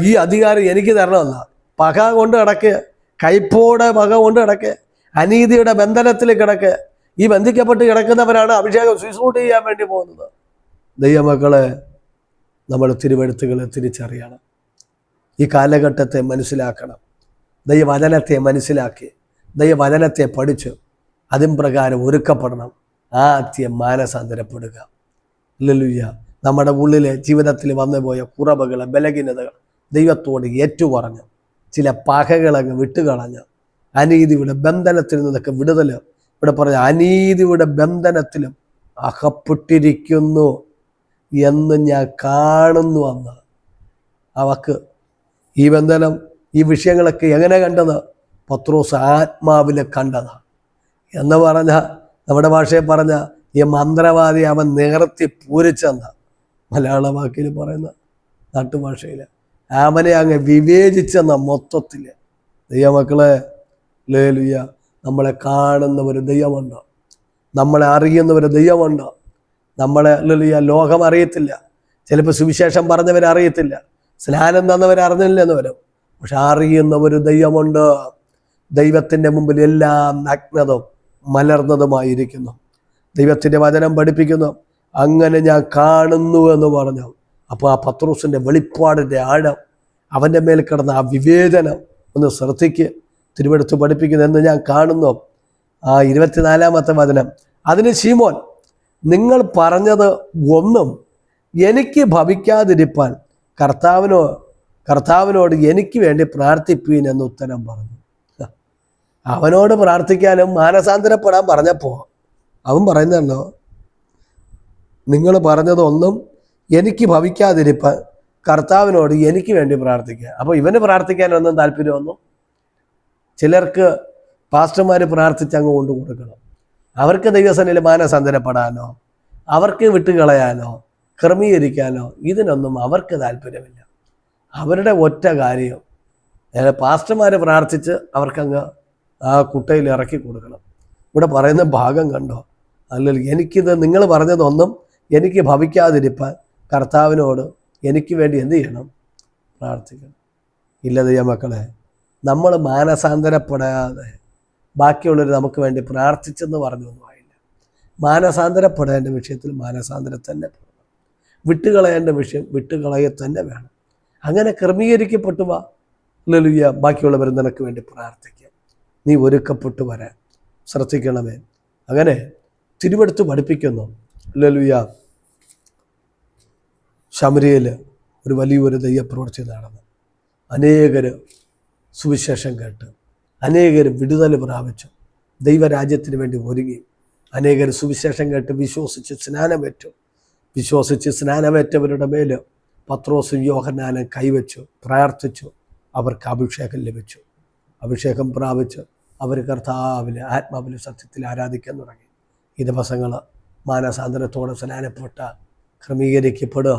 ഈ അധികാരം എനിക്ക് തരണമെന്ന പക കൊണ്ട് കിടക്കുക, കയ്പോടെ പക കൊണ്ട് കിടക്കുക, അനീതിയുടെ ബന്ധനത്തിൽ കിടക്കുക. ഈ ബന്ധിക്കപ്പെട്ട് കിടക്കുന്നവരാണ് അഭിഷേകം ശുശ്രൂഷ ചെയ്യാൻ വേണ്ടി പോകുന്നത്. ദൈവമക്കളെ, നമ്മൾ തിരുവെഴുത്തുകളെ തിരിച്ചറിയണം. ഈ കാലഘട്ടത്തെ മനസ്സിലാക്കണം. ദൈവവചനത്തെ മനസ്സിലാക്കി ദൈവവചനത്തെ പഠിച്ച് അതിൻ പ്രകാരം ഒരുക്കപ്പെടണം. ആദ്യം മാനസാന്തരപ്പെടുക. ഹല്ലേലൂയ. നമ്മുടെ ഉള്ളിലെ ജീവിതത്തിൽ വന്നുപോയ കുറവുകൾ, ബലഹീനതകൾ ദൈവത്തോട് ഏറ്റുപറഞ്ഞ് ചില പകകളങ്ങ് വിട്ടുകളഞ്ഞ് അനീതിയുടെ ബന്ധനത്തിൽ നിന്നൊക്കെ വിടുതൽ, ഇവിടെ പറഞ്ഞ അനീതിയുടെ ബന്ധനത്തിലും അകപ്പെട്ടിരിക്കുന്നു എന്ന് ഞാൻ കാണുന്നു എന്ന്. അവക്ക് ഈ ബന്ധനം, ഈ വിഷയങ്ങളൊക്കെ എങ്ങനെ കണ്ടത്? പത്രോസ് ആത്മാവിൽ കണ്ടതാണ് എന്ന് പറഞ്ഞ, നമ്മുടെ ഭാഷയിൽ പറഞ്ഞ ഈ മന്ത്രവാദി അവൻ നികർത്തി പൂരിച്ചെന്ന മലയാള വാക്കിൽ പറയുന്ന നാട്ടുഭാഷയിൽ അവനെ അങ്ങ് വിവേചിച്ചെന്ന മൊത്തത്തിൽ. ദൈവമക്കളെ, ഹല്ലേലൂയ, നമ്മളെ കാണുന്ന ഒരു ദൈവമുണ്ട്, നമ്മളെ അറിയുന്ന ഒരു ദൈവമുണ്ട്. നമ്മളെ ഹല്ലേലൂയ ലോകം അറിയത്തില്ല, ചിലപ്പോൾ സുവിശേഷം പറഞ്ഞവരറിയത്തില്ല, സ്നാനം തന്നവരറിഞ്ഞില്ലെന്ന് വരും. പക്ഷെ അറിയുന്ന ഒരു ദൈവമുണ്ട്. ദൈവത്തിൻ്റെ മുമ്പിൽ എല്ലാം നഗ്നതും മലർന്നതുമായിരിക്കുന്നു. ദൈവത്തിൻ്റെ വചനം പഠിപ്പിക്കുന്നു, അങ്ങനെ ഞാൻ കാണുന്നു എന്ന് പറഞ്ഞു. അപ്പോൾ ആ പത്രോസിൻ്റെ വെളിപ്പാടിൻ്റെ ആഴം, അവൻ്റെ മേൽ കിടന്ന ആ വിവേചനം ഒന്ന് ശ്രദ്ധിക്ക്. തിരുവെടുത്ത് പഠിപ്പിക്കുന്നു, എന്ന് ഞാൻ കാണുന്നു. ആ 24-ാമത്തെ വചനം, അതിന് ശീമോൻ, നിങ്ങൾ പറഞ്ഞത് ഒന്നും എനിക്ക് ഭവിക്കാതിരിപ്പാൻ കർത്താവിനോട് എനിക്ക് വേണ്ടി പ്രാർത്ഥിപ്പീൻ എന്ന് ഉത്തരം പറഞ്ഞു. അവനോട് പ്രാർത്ഥിക്കാനും മാനസാന്തരപ്പെടാൻ പറഞ്ഞപ്പോൾ അവൻ പറയുന്നല്ലോ, നിങ്ങൾ പറഞ്ഞതൊന്നും എനിക്ക് ഭവിക്കാതിരിപ്പാൻ കർത്താവിനോട് എനിക്ക് വേണ്ടി പ്രാർത്ഥിക്കുക. അപ്പോൾ ഇവന് പ്രാർത്ഥിക്കാനൊന്നും താല്പര്യമൊന്നും, ചിലർക്ക് പാസ്റ്റർമാർ പ്രാർത്ഥിച്ച് അങ്ങ് കൊണ്ടു കൊടുക്കണം. അവർക്ക് ദൈവസന്നിധിയിൽ മാനസാന്തരപ്പെടാനോ അവർക്ക് വിട്ടുകളയാനോ ക്രമീകരിക്കാനോ ഇതിനൊന്നും അവർക്ക് താല്പര്യമില്ല. അവരുടെ ഒറ്റ കാര്യം പാസ്റ്റർമാർ പ്രാർത്ഥിച്ച് അവർക്കങ്ങ് ആ കുട്ടയിൽ ഇറക്കി കൊടുക്കണം. ഇവിടെ പറയുന്ന ഭാഗം കണ്ടോ? അല്ലെങ്കിൽ എനിക്കിത് നിങ്ങൾ പറഞ്ഞതൊന്നും എനിക്ക് ഭവിക്കാതിരിപ്പാൻ കർത്താവിനോട് എനിക്ക് വേണ്ടി എന്ത് ചെയ്യണം? പ്രാർത്ഥിക്കണം. ഇല്ല ദൈവമക്കളെ, നമ്മൾ മാനസാന്തരപ്പെടാതെ ബാക്കിയുള്ളവർ നമുക്ക് വേണ്ടി പ്രാർത്ഥിച്ചെന്ന് പറഞ്ഞൊന്നും ആയില്ല. മാനസാന്തരപ്പെടേണ്ട വിഷയത്തിൽ മാനസാന്തരം തന്നെ പെടണം. വിട്ടുകളയേണ്ട വിഷയം വിട്ടുകളയെ തന്നെ വേണം. അങ്ങനെ ക്രമീകരിക്കപ്പെട്ടു വാ. ഹല്ലേലൂയ. ബാക്കിയുള്ളവർ നിനക്ക് വേണ്ടി പ്രാർത്ഥിക്കാം. നീ ഒരുക്കപ്പെട്ടു വരാൻ ശ്രദ്ധിക്കണമേ. അങ്ങനെ തിരുവെടുത്ത് പഠിപ്പിക്കുന്നു. ഹല്ലേലൂയ. ശമരിയയിൽ ഒരു വലിയൊരു ദൈവപ്രവൃത്തി നടന്നു. അനേകർ സുവിശേഷം കേട്ട്, അനേകർ വിടുതൽ പ്രാപിച്ചു, ദൈവരാജ്യത്തിന് വേണ്ടി ഒരുങ്ങി. അനേകർ സുവിശേഷം കേട്ട് വിശ്വസിച്ച് സ്നാനമേറ്റവരുടെ മേൽ പത്രോസും യോഹന്നാനും കൈവച്ചു, പ്രാർത്ഥിച്ചു. അവർക്ക് അഭിഷേകം ലഭിച്ചു. അഭിഷേകം പ്രാപിച്ച് അവർ കർത്താവിൽ ആത്മാവിൽ സത്യത്തിൽ ആരാധിക്കാൻ തുടങ്ങി. ഈ ദിവസങ്ങൾ മാനസാന്തരത്തോടെ സ്നാനപ്പെട്ട ക്രമീകരിക്കപ്പെടുക.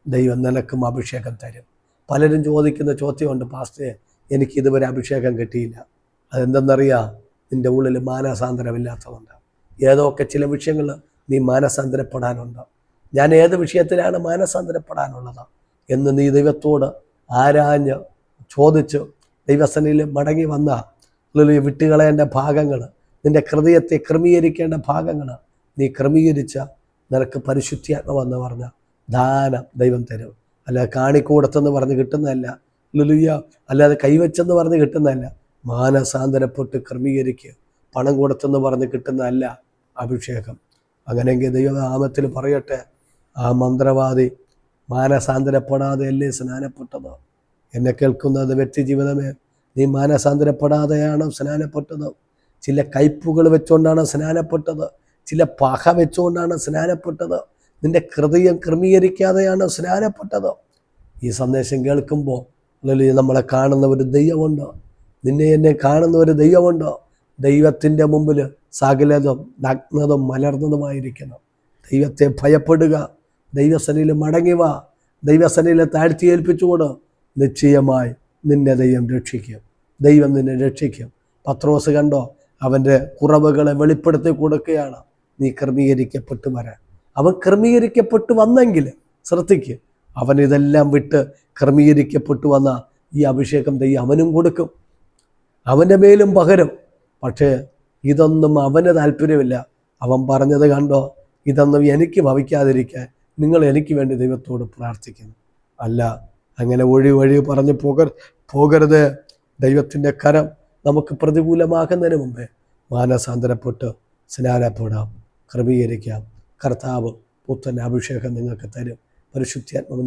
ദൈവം നിനക്കും അഭിഷേകം തരും. പലരും ചോദിക്കുന്ന ചോദ്യമുണ്ട്, പാസ്റ്റേ എനിക്ക് ഇതുവരെ അഭിഷേകം കിട്ടിയില്ല. അതെന്തെന്നറിയാം? നിൻ്റെ ഉള്ളിൽ മാനസാന്തരമില്ലാത്തതുകൊണ്ട്. ഏതൊക്കെ ചില വിഷയങ്ങൾ നീ മാനസാന്തരപ്പെടാനുണ്ട്. ഞാൻ ഏത് വിഷയത്തിലാണ് മാനസാന്തരപ്പെടാനുള്ളത് എന്ന് നീ ദൈവത്തോട് ആരാഞ്ഞ് ചോദിച്ച് ദൈവസന്നിധിയിൽ മടങ്ങി വന്ന വിട്ടുകളയേണ്ട ഭാഗങ്ങൾ, നിൻ്റെ ഹൃദയത്തെ ക്രമീകരിക്കേണ്ട ഭാഗങ്ങൾ നീ ക്രമീകരിച്ച നിനക്ക് പരിശുദ്ധാത്മാവെന്ന് പറഞ്ഞ ദാനം ദൈവം തരും. അല്ലാതെ കാണിക്കൂടത്തെന്ന് പറഞ്ഞ് കിട്ടുന്നതല്ല. ഹല്ലേലൂയ. അല്ലാതെ കൈവച്ചെന്ന് പറഞ്ഞ് കിട്ടുന്നതല്ല. മാനസാന്തരപ്പെട്ട് ക്രമീകരിക്കുക. പണം കൊടുത്തെന്ന് പറഞ്ഞ് കിട്ടുന്നതല്ല അഭിഷേകം. അങ്ങനെയെങ്കിൽ ദൈവനാമത്തിൽ പറയട്ടെ, ആ മന്ത്രവാദി മാനസാന്തരപ്പെടാതെ അല്ലേ സ്നാനപ്പെട്ടത്? എന്നെ കേൾക്കുന്നത് വ്യക്തി ജീവിതമേ, നീ മാനസാന്തരപ്പെടാതെയാണ് സ്നാനപ്പെട്ടത്. ചില കയ്പുകൾ വെച്ചുകൊണ്ടാണ് സ്നാനപ്പെട്ടത്, ചില പക വെച്ചുകൊണ്ടാണ് സ്നാനപ്പെട്ടത്, നിന്റെ ഹൃദയം ക്രമീകരിക്കാതെയാണ് സ്നാനപ്പെട്ടത്. ഈ സന്ദേശം കേൾക്കുമ്പോൾ അല്ലെങ്കിൽ നമ്മളെ കാണുന്ന ഒരു ദൈവമുണ്ട്, നിന്നെ എന്നെ കാണുന്ന ഒരു ദൈവമുണ്ട്. ദൈവത്തിൻ്റെ മുമ്പിൽ സകലതും നഗ്നതും മലർന്നതുമായിരിക്കണം. ദൈവത്തെ ഭയപ്പെടുക, ദൈവസന്നിധിയിൽ മടങ്ങി വാ, ദൈവസന്നിധിയിൽ താഴ്ത്തി ഏൽപ്പിച്ചുകൊണ്ട് നിശ്ചയമായി നിന്നെ ദൈവം രക്ഷിക്കും. ദൈവം നിന്നെ രക്ഷിക്കും. പത്രോസ് കണ്ടോ, അവൻ്റെ കുറവുകളെ വെളിപ്പെടുത്തി കൊടുക്കുകയാണ്. നീ ക്രമീകരിക്കപ്പെട്ടു വരാൻ. അവൻ ക്രമീകരിക്കപ്പെട്ടു വന്നെങ്കിൽ ശ്രദ്ധിക്കുക, അവൻ ഇതെല്ലാം വിട്ട് ക്രമീകരിക്കപ്പെട്ടു വന്ന ഈ അഭിഷേകം ദൈവം അവനും കൊടുക്കും, അവൻ്റെ മേലും പകരും. പക്ഷേ ഇതൊന്നും അവന് താല്പര്യമില്ല. അവൻ പറഞ്ഞത് കണ്ടോ, ഇതൊന്നും എനിക്ക് ഭവിക്കാതിരിക്കാൻ നിങ്ങൾ എനിക്ക് വേണ്ടി ദൈവത്തോട് പ്രാർത്ഥിക്കുന്നു. അല്ല, അങ്ങനെ വഴി പറഞ്ഞ് പോകരുത്. ദൈവത്തിൻ്റെ കരം നമുക്ക് പ്രതികൂലമാകുന്നതിന് മുമ്പേ മാനസാന്തരപ്പെട്ട് സ്നാനപ്പെടാം, ക്രമീകരിക്കാം. കർത്താവ് പുത്തൻ അഭിഷേകം നിങ്ങൾക്ക് തരും. പരിശുദ്ധാത്മാവ്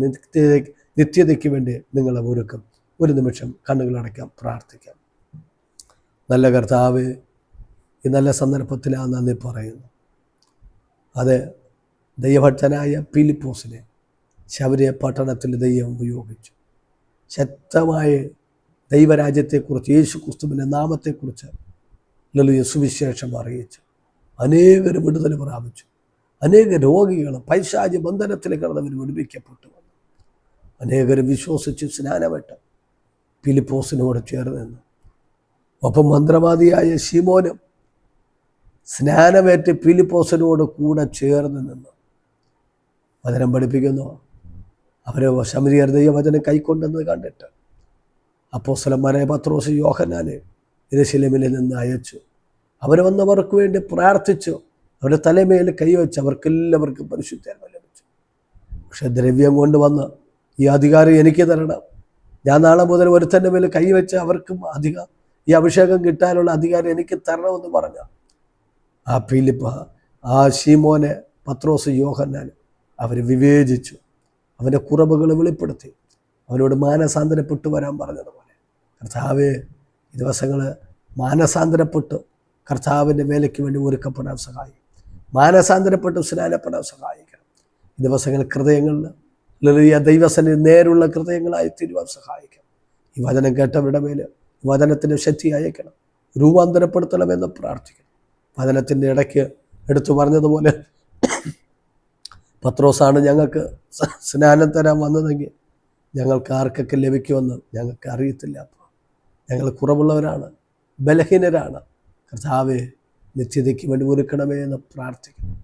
നിത്യതയ്ക്ക് വേണ്ടി നിങ്ങളെ ഒരുക്കും. ഒരു നിമിഷം കണ്ണുകളടയ്ക്കാം, പ്രാർത്ഥിക്കാം. നല്ല കർത്താവ്, ഈ നല്ല സന്ദർഭത്തിലാണ് നന്ദി പറയുന്നു. അത് ദൈവഭക്തനായ ഫിലിപ്പോസിനെ ശമരിയ പട്ടണത്തിൽ ദൈവം ഉപയോഗിച്ചു. ശക്തമായ ദൈവരാജ്യത്തെക്കുറിച്ച്, യേശു ക്രിസ്തുവിൻ്റെ നാമത്തെക്കുറിച്ച് സുവിശേഷം അറിയിച്ചു. അനേകർ വിടുതൽ പ്രാപിച്ചു. അനേക രോഗികൾ പൈശാചി ബന്ധനത്തിൽ കിടന്നവർ വിടുവിക്കപ്പെട്ടു വന്നു. അനേകർ വിശ്വസിച്ച് സ്നാനപ്പെട്ട ഫിലിപ്പോസിനോട് ചേർന്ന് നിന്നു. ഒപ്പം മന്ത്രവാദിയായ ശിമോനും സ്നാനമേറ്റ് ഫിലിപ്പോസിനോട് കൂടെ ചേർന്ന് നിന്നു. വചനം പഠിപ്പിക്കുന്നു. അവർ ശമരിയർ ദൈവവചനം കൈക്കൊണ്ടെന്ന് കണ്ടിട്ട് അപ്പോസ്തലന്മാരെ പത്രോസ്, യോഹന്നാനെ യെരൂശലേമിൽ നിന്ന് അയച്ചു. അവർ വന്നവർക്ക് വേണ്ടി പ്രാർത്ഥിച്ചു. അവരുടെ തലമേൽ കൈവച്ച് അവർക്കെല്ലാവർക്കും പരിശുദ്ധാത്മാവ് ലഭിച്ചു. പക്ഷെ ദ്രവ്യം കൊണ്ടുവന്ന് ഈ അധികാരം എനിക്ക് തരണം, ഞാൻ നാളെ മുതൽ ഒരുത്തൻ്റെ മേൽ കൈവച്ച് അവർക്കും ഈ അഭിഷേകം കിട്ടാനുള്ള അധികാരം എനിക്ക് തരണമെന്ന് പറഞ്ഞ ആ ശീമോനെ, പത്രോസ്, യോഹന്നാൻ അവർ വിവേചിച്ചു. അവൻ്റെ കുറവുകൾ വെളിപ്പെടുത്തി. അവനോട് മാനസാന്തരപ്പെട്ടു വരാൻ പറഞ്ഞതുപോലെ കർത്താവേ, ഈ ദിവസങ്ങൾ മാനസാന്തരപ്പെട്ട് കർത്താവിൻ്റെ വേലയ്ക്ക് വേണ്ടി ഒരുക്കപ്പെടാൻ സഹായിക്കും. മാനസാന്തരപ്പെട്ട് സ്നാനപ്പെടാൻ സഹായിക്കണം. ഈ ദിവസങ്ങൾ ഹൃദയങ്ങളിൽ ദൈവസന്നിധി നേരുള്ള ഹൃദയങ്ങളായി തീരുവാൻ സഹായിക്കണം. ഈ വചനം കേട്ടവരുടെ മേൽ വചനത്തിൻ്റെ ശക്തി അയക്കണം, രൂപാന്തരപ്പെടുത്തണമെന്ന് പ്രാർത്ഥിക്കണം. വചനത്തിൻ്റെ ഇടയ്ക്ക് എടുത്തു പറഞ്ഞതുപോലെ പത്രോസാണ് ഞങ്ങൾക്ക് സ്നാനം തരാൻ വന്നതെങ്കിൽ ഞങ്ങൾക്ക് ആർക്കൊക്കെ ലഭിക്കുമെന്ന് ഞങ്ങൾക്ക് അറിയത്തില്ല. ഞങ്ങൾ കുറവുള്ളവരാണ്, ബലഹീനരാണ്. കർത്താവേ, നിത്യതയ്ക്ക് വേണ്ടി ഒരുക്കണമേ എന്ന് പ്രാർത്ഥിക്കുന്നു.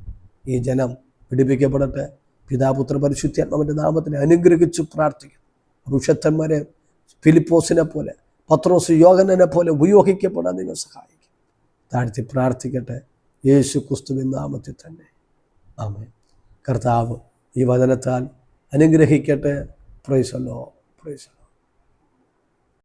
ഈ ജനം പിടിപ്പിക്കപ്പെടട്ടെ. പിതാപുത്ര പരിശുദ്ധാത്മാവിൻ്റെ നാമത്തിനെ അനുഗ്രഹിച്ചു പ്രാർത്ഥിക്കുന്നു. അഭിഷക്തന്മാരെ ഫിലിപ്പോസിനെ പോലെ, പത്രോസ്, യോഹന്നാനെ പോലെ ഉപയോഗിക്കപ്പെടാൻ നിങ്ങൾ സഹായിക്കും. താഴ്ത്തി പ്രാർത്ഥിക്കട്ടെ, യേശു ക്രിസ്തുവിൻ നാമത്തിൽ തന്നെ. ആമേൻ. കർത്താവ് ഈ വചനത്താൽ അനുഗ്രഹിക്കട്ടെ. Praise the Lord.